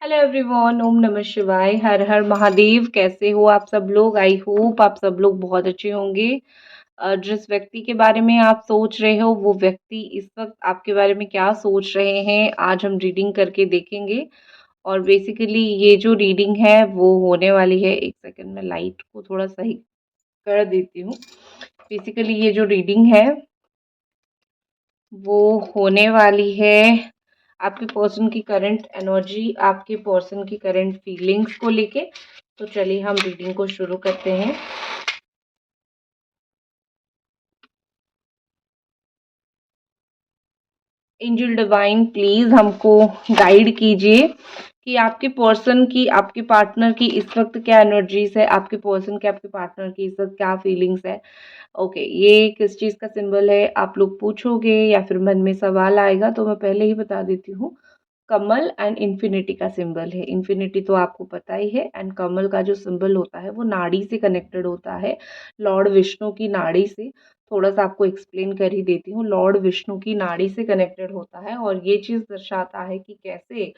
Hello everyone, ओम नमः शिवाय। हर हर महादेव। कैसे हो आप सब लोग? आई होप आप सब लोग बहुत अच्छे होंगे। जिस व्यक्ति के बारे में आप सोच रहे हो वो व्यक्ति इस वक्त आपके बारे में क्या सोच रहे हैं, आज हम रीडिंग करके देखेंगे। और बेसिकली ये जो रीडिंग है वो होने वाली है, एक सेकंड में लाइट को थोड़ा सही कर देती हूँ। बेसिकली ये जो रीडिंग है वो होने वाली है आपके पर्सन की करंट एनर्जी, आपके पर्सन की करंट फीलिंग्स को लेके। तो चलिए हम रीडिंग को शुरू करते हैं। एंजल डिवाइन, प्लीज हमको गाइड कीजिए कि आपके पर्सन की, आपके पार्टनर की इस वक्त क्या एनर्जीज है, आपके पर्सन के, आपके पार्टनर की इस वक्त क्या फीलिंग्स है। ओके, ये किस चीज का सिंबल है आप लोग पूछोगे या फिर मन में सवाल आएगा, तो मैं पहले ही बता देती हूँ। कमल एंड इन्फिनिटी का सिंबल है। इन्फिनिटी तो आपको पता ही है, एंड कमल का जो सिंबल होता है वो नाड़ी से कनेक्टेड होता है, लॉर्ड विष्णु की नाड़ी से। थोड़ा सा आपको एक्सप्लेन कर ही देती हूँ। लॉर्ड विष्णु की नाड़ी से कनेक्टेड होता है और ये चीज़ दर्शाता है कि कैसे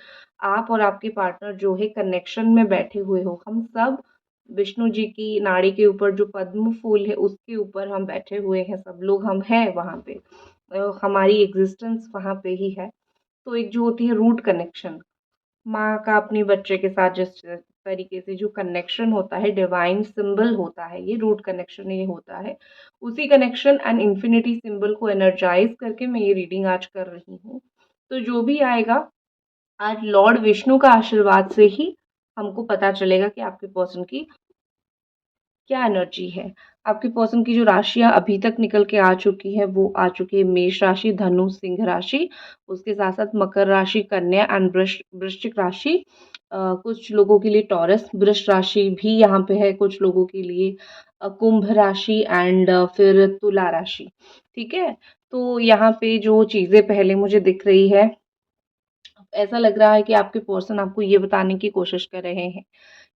आप और आपके पार्टनर जो है कनेक्शन में बैठे हुए हो। हम सब विष्णु जी की नाड़ी के ऊपर जो पद्म फूल है उसके ऊपर हम बैठे हुए हैं, सब लोग हम हैं वहाँ पे। हमारी एग्जिस्टेंस वहाँ पे ही है। तो एक जो होती है रूट कनेक्शन, माँ का अपने बच्चे के साथ जिस तरीके से जो कनेक्शन होता है, डिवाइन सिंबल होता है, ये रूट कनेक्शन ये होता है। उसी कनेक्शन एंड इन्फिनिटी सिंबल को एनर्जाइज करके मैं ये रीडिंग आज कर रही हूँ। तो जो भी आएगा आज लॉर्ड विष्णु का आशीर्वाद से ही हमको पता चलेगा कि आपके पर्सन की क्या एनर्जी है। आपके पर्सन की जो राशियां अभी तक निकल के आ चुकी हैं वो आ चुकी है मेष राशि, धनु, सिंह राशि, उसके साथ साथ मकर राशि, कन्या एंड वृश्चिक राशि। कुछ लोगों के लिए टॉरस वृष राशि भी यहाँ पे है, कुछ लोगों के लिए कुंभ राशि एंड फिर तुला राशि। ठीक है, तो यहाँ पे जो चीज़ें पहले मुझे दिख रही है, ऐसा लग रहा है कि आपके पर्सन आपको ये बताने की कोशिश कर रहे हैं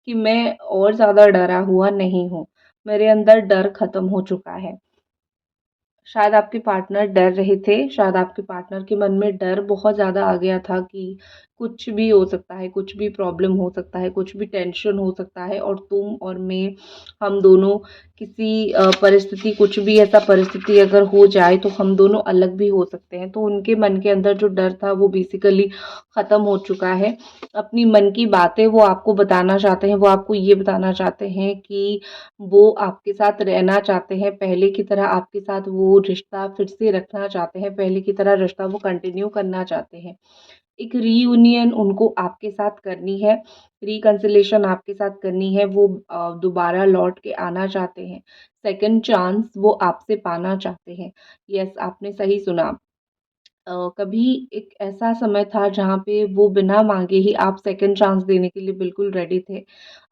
कि मैं और ज़्यादा डरा हुआ नहीं हूँ, मेरे अंदर डर खत्म हो चुका है। शायद आपके पार्टनर डर रहे थे, शायद आपके पार्टनर के मन में डर बहुत ज़्यादा आ गया था कि कुछ भी हो सकता है, कुछ भी प्रॉब्लम हो सकता है, कुछ भी टेंशन हो सकता है, और तुम और मैं, हम दोनों किसी परिस्थिति, कुछ भी ऐसा परिस्थिति अगर हो जाए तो हम दोनों अलग भी हो सकते हैं। तो उनके मन के अंदर जो डर था वो बेसिकली ख़त्म हो चुका है। अपनी मन की बातें वो आपको बताना चाहते हैं, वो आपको ये बताना चाहते हैं कि वो आपके साथ रहना चाहते हैं, पहले की तरह आपके साथ वो रिश्ता फिर से रखना चाहते हैं, पहले की तरह रिश्ता वो कंटिन्यू करना चाहते हैं। एक रीयूनियन उनको आपके साथ करनी है, रिकंसिलेशन आपके साथ करनी है। वो दोबारा लौट के आना चाहते हैं, सेकंड चांस वो आपसे पाना चाहते हैं। यस, आपने सही सुना। कभी एक ऐसा समय था जहाँ पे वो बिना माँगे ही आप सेकंड चांस देने के लिए बिल्कुल रेडी थे।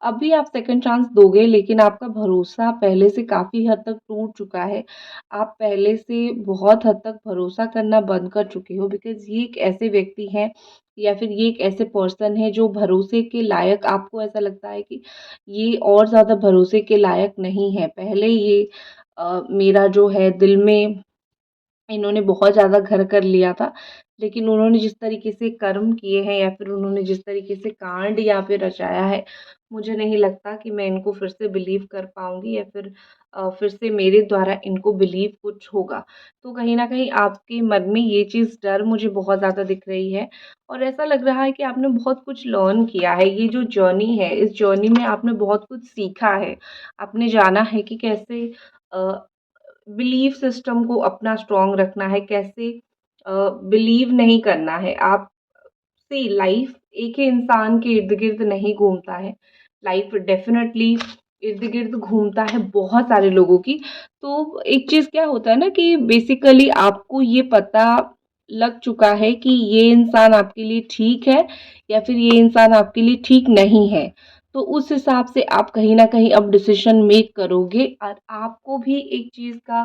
अब भी आप सेकंड चांस दोगे, लेकिन आपका भरोसा पहले से काफ़ी हद तक टूट चुका है। आप पहले से बहुत हद तक भरोसा करना बंद कर चुके हो, बिकॉज़ ये एक ऐसे व्यक्ति हैं या फिर ये एक ऐसे पर्सन है जो भरोसे के लायक, आपको ऐसा लगता है कि ये और ज़्यादा भरोसे के लायक नहीं है। पहले ये मेरा जो है दिल में इन्होंने बहुत ज़्यादा घर कर लिया था, लेकिन उन्होंने जिस तरीके से कर्म किए हैं या फिर उन्होंने जिस तरीके से कांड यहाँ पे रचाया है, मुझे नहीं लगता कि मैं इनको फिर से बिलीव कर पाऊँगी या फिर फिर से मेरे द्वारा इनको बिलीव कुछ होगा। तो कहीं न कहीं आपके मन में ये चीज़, डर मुझे बहुत ज़्यादा दिख रही है, और ऐसा लग रहा है कि आपने बहुत कुछ लर्न किया है। ये जो जर्नी है, इस जर्नी में आपने बहुत कुछ सीखा है। आपने जाना है कि कैसे अ, बिलीफ सिस्टम को अपना स्ट्रॉन्ग रखना है, कैसे बिलीव नहीं करना है। आप सी लाइफ एक ही इंसान के इर्द-गिर्द नहीं घूमता है। लाइफ डेफ़िनेटली इर्द-गिर्द घूमता है बहुत सारे लोगों की। तो एक चीज़ क्या होता है ना कि बेसिकली आपको ये पता लग चुका है कि ये इंसान आपके लिए ठीक है या फिर ये इंसान आपके लिए ठीक नहीं है। तो उस हिसाब से आप कहीं न कहीं अब डिसीज़न मेक करोगे, और आपको भी एक चीज़ का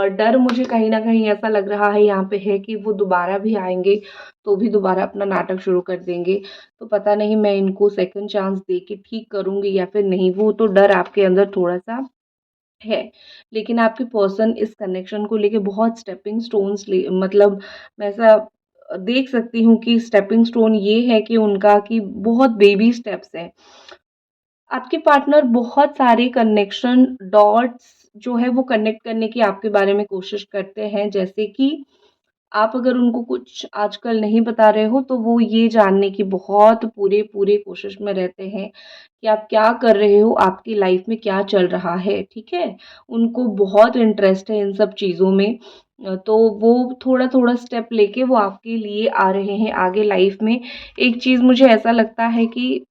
डर, मुझे कहीं न कहीं ऐसा लग रहा है यहाँ पे है कि वो दोबारा भी आएँगे, तो भी दोबारा अपना नाटक शुरू कर देंगे। तो पता नहीं मैं इनको सेकंड चांस दे के ठीक करूँगी या फिर नहीं, वो तो डर आपके अंदर थोड़ा-सा है। लेकिन आपके पर्सन इस कनेक्शन को लेके बहुत स्टेपिंग स्टोन्स ले, मतलब मैं ऐसा देख सकती हूँ कि स्टेपिंग स्टोन ये है कि उनका कि बहुत बेबी स्टेप्स हैं। आपके पार्टनर बहुत सारे कनेक्शन डॉट्स जो है वो कनेक्ट करने की आपके बारे में कोशिश करते हैं, जैसे कि आप अगर उनको कुछ आजकल नहीं बता रहे हो तो वो ये जानने की बहुत पूरे पूरे कोशिश में रहते हैं कि आप क्या कर रहे हो, आपकी लाइफ में क्या चल रहा है, ठीक है? उनको बहुत इंटरेस्ट है इन सब चीज़ों में। तो वो थोड़ा-थोड़ा स्टेप लेके वो आपके लिए आ रहे हैं आगे लाइफ में। एक चीज़ मुझे ऐसा लगता है कि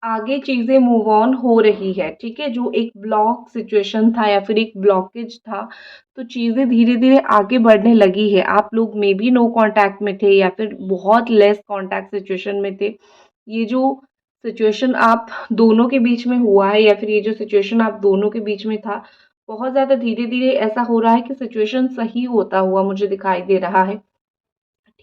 आगे चीज़ें मूव ऑन हो रही है, ठीक है? जो एक ब्लॉक सिचुएशन था या फिर एक ब्लॉकेज था, तो चीज़ें धीरे-धीरे आगे बढ़ने लगी है। आप लोग मेबी नो कॉन्टैक्ट में थे या फिर बहुत लेस कॉन्टैक्ट सिचुएशन में थे। ये जो सिचुएशन आप दोनों के बीच में हुआ है या फिर ये जो सिचुएशन आप दोनों के बीच में था, बहुत ज़्यादा धीरे-धीरे ऐसा हो रहा है कि सिचुएशन सही होता हुआ मुझे दिखाई दे रहा है।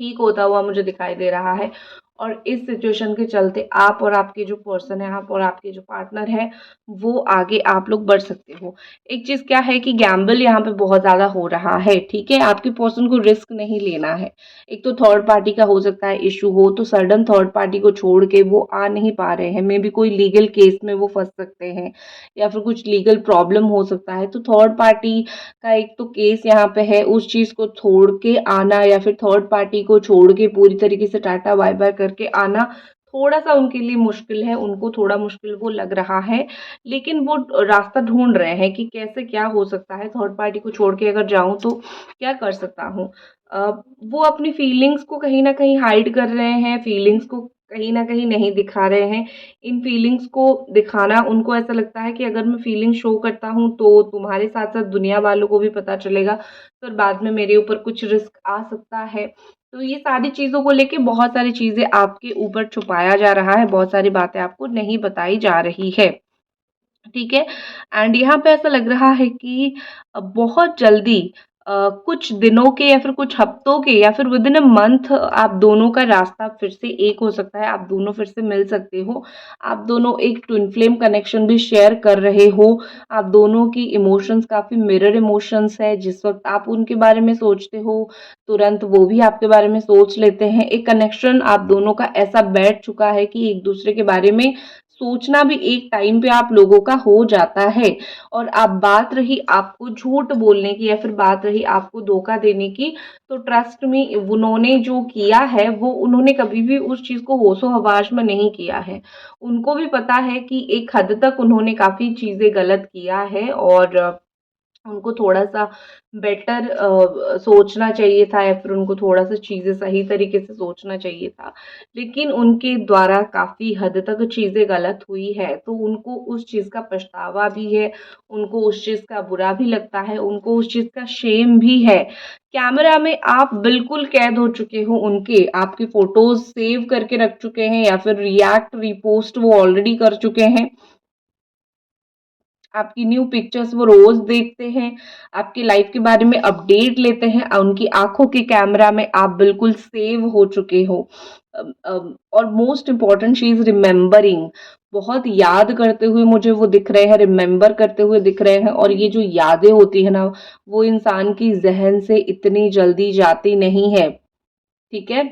ठीक होता हुआ मुझे दिखाई दे रहा है और इस सिचुएशन के चलते आप और आपके जो पर्सन है, आप और आपके जो पार्टनर है, वो आगे आप लोग बढ़ सकते हो। एक चीज़ क्या है कि गैम्बल यहाँ पे बहुत ज़्यादा हो रहा है, ठीक है? आपके पर्सन को रिस्क नहीं लेना है। एक तो थर्ड पार्टी का हो सकता है इश्यू हो, तो सडन थर्ड पार्टी को छोड़ के वो आ नहीं पा रहे हैं। मेबी कोई लीगल केस में वो फँस सकते हैं या फिर कुछ लीगल प्रॉब्लम हो सकता है। तो थर्ड पार्टी का एक तो केस यहाँ पे है, उस चीज़ को छोड़ के आना या फिर थर्ड पार्टी को छोड़ के पूरी तरीके से टाटा बाय-बाय करके आना, थोड़ा-सा उनके लिए मुश्किल है, उनको थोड़ा मुश्किल वो लग रहा है। लेकिन वो रास्ता ढूँढ रहे हैं कि कैसे क्या हो सकता है, थर्ड पार्टी को छोड़ के अगर जाऊँ तो क्या कर सकता हूँ? अ, वो अपनी फीलिंग्स को कहीं न कहीं हाइड कर रहे हैं, फीलिंग्स को कहीं न कहीं नहीं दिखा रहे हैं। इन फीलिंग्स को दिखाना उनको ऐसा लगता है कि अगर मैं फीलिंग शो करता हूँ तो तुम्हारे साथ-साथ दुनिया वालों को भी पता चलेगा, फिर बाद में मेरे ऊपर कुछ रिस्क आ सकता है। तो ये सारी चीज़ों को लेके बहुत सारी चीज़ें आपके ऊपर छुपाया जा रहा है, बहुत सारी बातें आपको नहीं बताई जा रही है। ठीक है? एंड यहाँ पे ऐसा लग रहा है कि बहुत जल्दी कुछ दिनों के या फिर कुछ हफ्तों के या फिर विदिन अ मंथ आप दोनों का रास्ता फिर से एक हो सकता है, आप दोनों फिर से मिल सकते हो। आप दोनों एक ट्विन फ्लेम कनेक्शन भी शेयर कर रहे हो। आप दोनों की इमोशंस काफ़ी मिरर इमोशंस है, जिस वक़्त आप उनके बारे में सोचते हो, तुरंत वो भी आपके बारे में सोच लेते हैं। एक कनेक्शन आप दोनों का ऐसा बैठ चुका है कि एक-दूसरे के बारे में सोचना भी एक टाइम पे आप लोगों का हो जाता है। और अब बात रही आपको झूठ बोलने की या फिर बात रही आपको धोखा देने की, तो ट्रस्ट मी उन्होंने जो किया है वो उन्होंने कभी भी उस चीज़ को होशो-हवास में नहीं किया है। उनको भी पता है कि एक हद तक उन्होंने काफ़ी चीज़ें गलत किया है और उनको थोड़ा-सा बेटर सोचना चाहिए था या फिर उनको थोड़ा-सा चीज़ें सही तरीके से सोचना चाहिए था। लेकिन उनके द्वारा काफ़ी हद तक चीज़ें गलत हुई है, तो उनको उस चीज़ का पछतावा भी है, उनको उस चीज़ का बुरा भी लगता है, उनको उस चीज़ का शेम भी है। कैमरा में आप बिल्कुल कैद हो चुके हो उनके, आपकी फ़ोटोज़ सेव करके रख चुके हैं या फिर रिएक्ट, रिपोस्ट वो ऑलरेडी कर चुके हैं। आपकी न्यू पिक्चर्स वो रोज़ देखते हैं, आपकी लाइफ़ के बारे में अपडेट लेते हैं उनकी आँखों के कैमरा में आप बिल्कुल सेव हो चुके हो। और most important she is remembering, बहुत याद करते हुए मुझे वो दिख रहे हैं, रिमेंबर करते हुए दिख रहे हैं और ये जो यादें होती हैं ना, वो इंसान की ज़हन से इतनी जल्दी जाती नहीं है, ठीक है?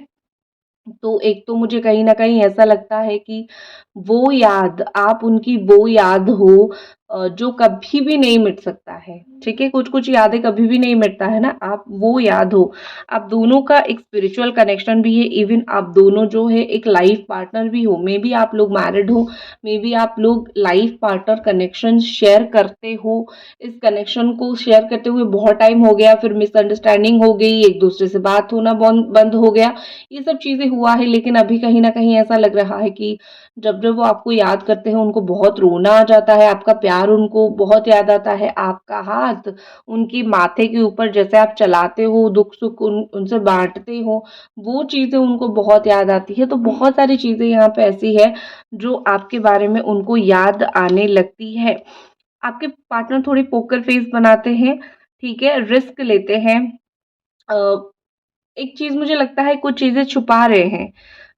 तो एक तो मुझे कहीं न कहीं ऐसा लगता है कि वो याद आप उनकी वो याद हो जो कभी भी नहीं मिट सकता है, ठीक है? कुछ-कुछ यादें कभी भी नहीं मिटता है ना, आप वो याद हो। आप दोनों का एक स्पिरिचुअल कनेक्शन भी है, इवन आप दोनों जो है एक लाइफ पार्टनर भी हो, मेबी आप लोग मैरिड हो, मेबी आप लोग लाइफ पार्टनर कनेक्शन शेयर करते हो। इस कनेक्शन को शेयर करते हुए बहुत टाइम हो गया, फिर मिसअंडरस्टैंडिंग हो गई, एक-दूसरे से बात होना बंद हो गया। ये सब चीज़ें हुआ है लेकिन अभी कहीं न कहीं ऐसा लग रहा है कि जब-जब वो आपको याद करते हैं उनको बहुत रोना आ जाता है, आपका प्यार उनको बहुत याद आता है, आपका हाथ उनके माथे के ऊपर जैसे आप चलाते हो, दुख-सुख उनसे बाँटते हो, वो चीज़ें उनको बहुत याद आती है। तो बहुत सारी चीज़ें यहाँ पे ऐसी है जो आपके बारे में उनको याद आने लगती है। आपके पार्टनर थोड़ी पोकर फेस बनाते हैं, ठीक है? रिस्क लेते हैं। अ, एक चीज़ मुझे लगता है कुछ चीज़ें छुपा रहे हैं,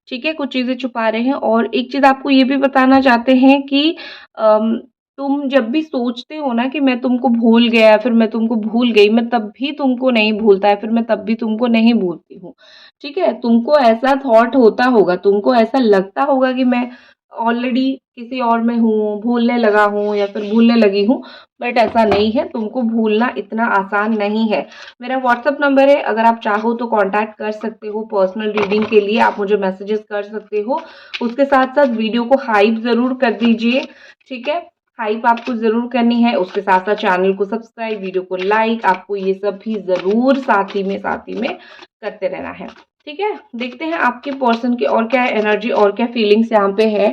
ठीक है? कुछ चीज़ें छुपा रहे हैं और एक चीज़ आपको ये भी बताना चाहते हैं कि अम, तुम जब भी सोचते हो ना कि मैं तुमको भूल गया, फिर मैं तुमको भूल गई, मैं तब भी तुमको नहीं भूलता है, फिर मैं तब भी तुमको नहीं भूलती हूँ, ठीक है? तुमको ऐसा थॉट होता होगा, तुमको ऐसा लगता होगा कि मैं ऑलरेडी किसी और में हूँ, भूलने लगा हूँ या फिर भूलने लगी हूँ, बट ऐसा नहीं है, तुमको भूलना इतना आसान नहीं है। मेरा व्हाट्सएप नंबर है, अगर आप चाहो तो कॉन्टैक्ट कर सकते हो पर्सनल रीडिंग के लिए, आप मुझे मैसेजेस कर सकते हो। उसके साथ-साथ वीडियो को हाइप ज़रूर कर दीजिए, ठीक है? हाइप आपको ज़रूर करनी है, उसके साथ-साथ चैनल को सब्सक्राइब, वीडियो को लाइक, आपको ये सब भी ज़रूर साथ ही में करते रहना है, ठीक है? देखते हैं आपके पर्सन की और क्या एनर्जी और क्या फीलिंग्स यहाँ पे है।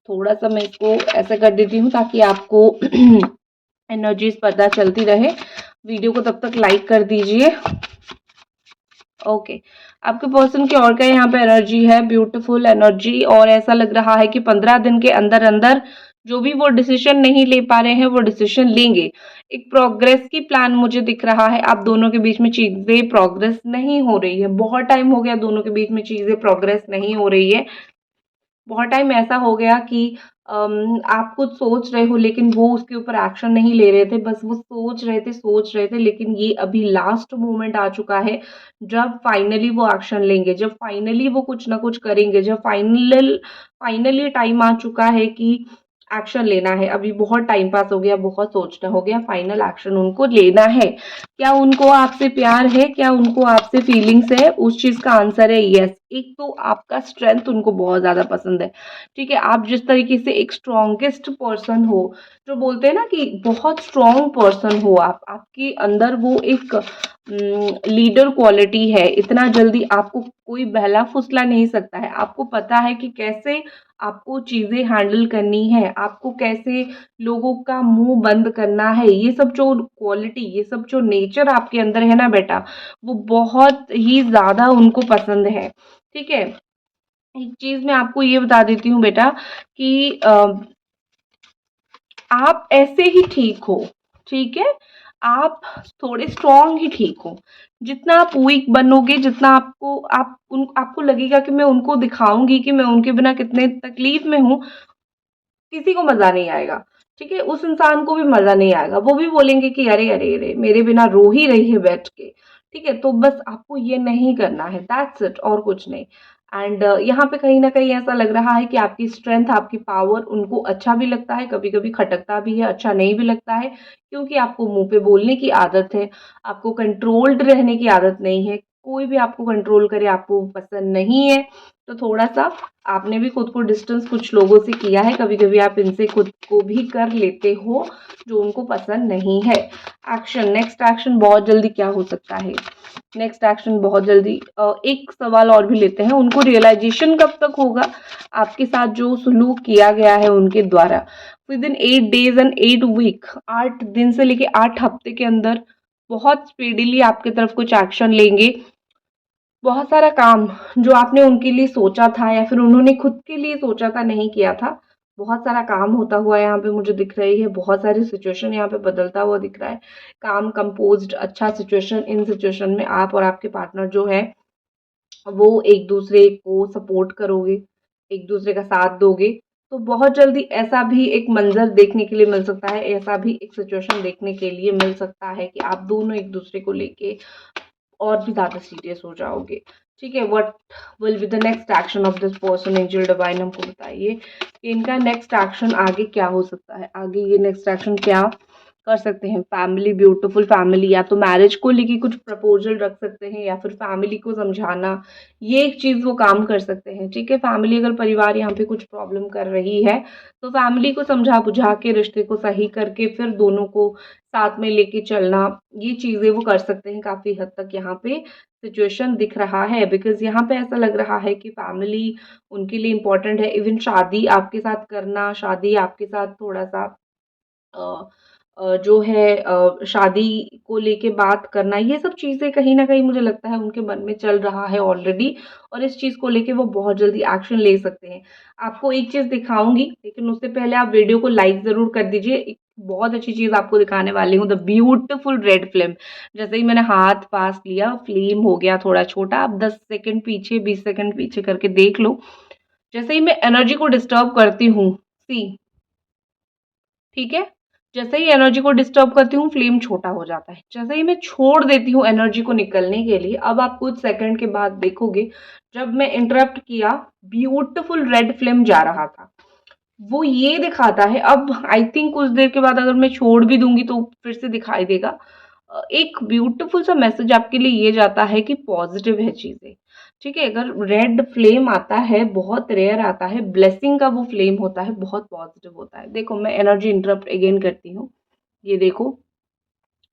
थोड़ा-सा मैं इसको ऐसा कर देती हूँ ताकि आपको एनर्जीज़ पता चलती रहे। वीडियो को तब तक लाइक कर दीजिए। ओके, आपके पर्सन की और क्या यहाँ पे एनर्जी है, ब्यूटीफुल एनर्जी, और ऐसा लग रहा है कि 15 दिन के अंदर-अंदर जो भी वो डिसीजन नहीं ले पा रहे हैं, वो डिसीजन लेंगे। एक प्रोग्रेस की प्लान मुझे दिख रहा है, आप दोनों के बीच में चीज़ें प्रोग्रेस नहीं हो रही है। बहुत टाइम हो गया दोनों के बीच में चीज़ें प्रोग्रेस नहीं हो रही है। बहुत टाइम ऐसा हो गया कि आप कुछ सोच रहे हो लेकिन वो उसके ऊपर एक्शन नहीं ले रहे थे, बस वो सोच रहे थे, लेकिन ये अभी लास्ट मोमेंट आ चुका है, जब फाइनली वो एक्शन लेंगे, जब फाइनली वो कुछ ना कुछ करेंगे, जब फाइनली टाइम आ चुका है कि एक्शन लेना है। अभी बहुत टाइम पास हो गया, बहुत सोचना हो गया, फाइनल एक्शन उनको लेना है। क्या उनको आपसे प्यार है? क्या उनको आपसे फीलिंग्स है? उस चीज़ का आंसर है यस। एक तो आपका स्ट्रेंथ उनको बहुत ज़्यादा पसंद है, ठीक है? आप जिस तरीके से एक स्ट्रॉन्गेस्ट पर्सन हो, जो बोलते हैं ना कि बहुत स्ट्रॉन्ग पर्सन हो आप, आपके अंदर वो एक लीडर क्वालिटी है, इतना जल्दी आपको कोई बहला-फुसला नहीं सकता है। आपको पता है कि कैसे आपको चीज़ें हैंडल करनी है, आपको कैसे लोगों का मुँह बंद करना है। ये सब जो क्वालिटी, ये सब जो नेचर आपके अंदर है ना बेटा, वो बहुत ही ज़्यादा उनको पसंद है, ठीक है? एक चीज़ मैं आपको ये बता देती हूँ बेटा कि आप ऐसे ही ठीक हो, ठीक है? आप थोड़े स्ट्रॉन्ग ही ठीक हो। जितना आप वीक बनोगे, जितना आपको लगेगा कि मैं उनको दिखाऊँगी कि मैं उनके बिना कितने तकलीफ़ में हूँ, किसी को मज़ा नहीं आएगा, ठीक है? उस इंसान को भी मज़ा नहीं आएगा। वो भी बोलेंगे कि अरे, अरे, अरे! मेरे बिना रो ही रही है बैठ के, ठीक है? तो बस आपको ये नहीं करना है, दैट्स इट, और कुछ नहीं। एंड यहाँ पे कहीं न कहीं ऐसा लग रहा है कि आपकी स्ट्रेंथ, आपकी पावर उनको अच्छा भी लगता है, कभी-कभी खटकता भी है, अच्छा नहीं भी लगता है, क्योंकि आपको मुँह पे बोलने की आदत है, आपको कंट्रोल्ड रहने की आदत नहीं है। कोई भी आपको कंट्रोल करे, आपको पसंद नहीं है, तो थोड़ा-सा आपने भी खुद को डिस्टेंस कुछ लोगों से किया है, कभी-कभी आप इनसे खुद को भी कर लेते हो, जो उनको पसंद नहीं है। एक्शन, नेक्स्ट एक्शन बहुत जल्दी क्या हो सकता है? नेक्स्ट एक्शन बहुत जल्दी एक सवाल और भी लेते हैं, उनको रियलाइज़ेशन कब तक होगा आपके साथ जो सलूक किया गया है उनके द्वारा? विदिन 8 डेज़ एंड 8 वीक, 8 दिन से लेके 8 हफ्ते के अंदर बहुत स्पीडीली आपकी तरफ कुछ एक्शन लेंगे। बहुत सारा काम जो आपने उनके लिए सोचा था या फिर उन्होंने खुद के लिए सोचा था, नहीं किया था, बहुत सारा काम होता हुआ यहाँ पे मुझे दिख रही है, बहुत सारी सिचुएशन यहाँ पे बदलता हुआ दिख रहा है। काम कंपोज़्ड, अच्छा सिचुएशन, इन सिचुएशन में आप और आपके पार्टनर जो है, वो एक-दूसरे को सपोर्ट करोगे, एक-दूसरे का साथ दोगे, तो बहुत जल्दी ऐसा भी एक मंज़र देखने के लिए मिल सकता है, ऐसा भी एक सिचुएशन देखने के लिए मिल सकता है कि आप दोनों एक-दूसरे को लेके और भी ज़्यादा सीरियस हो जाओगे, ठीक है? What will be the next action of this person? Angel divine हमको बताइए कि इनका नेक्स्ट एक्शन आगे क्या हो सकता है? आगे ये नेक्स्ट एक्शन क्या कर सकते हैं? फैमिली, ब्यूटीफुल फैमिली, या तो मैरिज को लेके कुछ प्रपोज़ल रख सकते हैं या फिर फैमिली को समझाना, ये एक चीज़ वो काम कर सकते हैं, ठीक है? फैमिली, अगर परिवार यहाँ पे कुछ प्रॉब्लम कर रही है, तो फैमिली को समझा-बुझा के, रिश्ते को सही करके फिर दोनों को साथ में लेके चलना, ये चीज़ें वो कर सकते हैं काफ़ी हद तक। यहाँ पे सिचुएशन दिख रहा है, बिकॉज़ यहाँ पे ऐसा लग रहा है कि फैमिली उनके लिए इम्पोर्टेंट है। इवन शादी आपके साथ करना, शादी आपके साथ थोड़ा-सा अ जो है शादी को लेके बात करना, ये सब चीज़ें कहीं न कहीं मुझे लगता है उनके मन में चल रहा है ऑलरेडी, और इस चीज़ को लेके वो बहुत जल्दी एक्शन ले सकते हैं। आपको एक चीज़ दिखाऊँगी, लेकिन उससे पहले आप वीडियो को लाइक ज़रूर कर दीजिए। एक बहुत अच्छी चीज़ आपको दिखाने वाली हूँ, द ब्यूटीफुल रेड फ्लेम। जैसे ही मैंने हाथ पास लिया, फ्लेम हो गया थोड़ा छोटा। आप 10 सेकंड पीछे, 20 सेकंड पीछे करके देख लो। जैसे ही मैं एनर्जी को डिस्टर्ब करती हूँ, सी, ठीक है। जैसे ही एनर्जी को डिस्टर्ब करती हूँ, फ्लेम छोटा हो जाता है। जैसे ही मैं छोड़ देती हूँ एनर्जी को निकलने के लिए, अब आप कुछ सेकंड के बाद देखोगे, जब मैं इंटरप्ट किया, ब्यूटीफुल रेड फ्लेम जा रहा था। वो ये दिखाता है, अब आई थिंक कुछ देर के बाद अगर मैं छोड़ भी दूंगी तो फिर से दिखाई देगा। एक ब्यूटीफुल सा मैसेज आपके लिए ये जाता है कि पॉजिटिव है चीजें। ठीक है, अगर रेड फ्लेम आता है, बहुत रेयर आता है, ब्लेसिंग का वो फ्लेम होता है, बहुत पॉजिटिव होता है। देखो मैं एनर्जी इंटरप्ट अगेन करती हूँ, ये देखो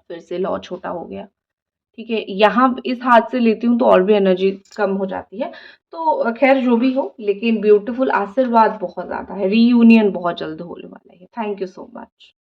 फिर से लॉ छोटा हो गया। ठीक है, यहाँ इस हाथ से लेती हूँ तो और भी एनर्जी कम हो जाती है। तो खैर जो भी हो, लेकिन ब्यूटीफुल आशीर्वाद बहुत ज्यादा है, रीयूनियन बहुत जल्द होने वाला है। Thank you so much.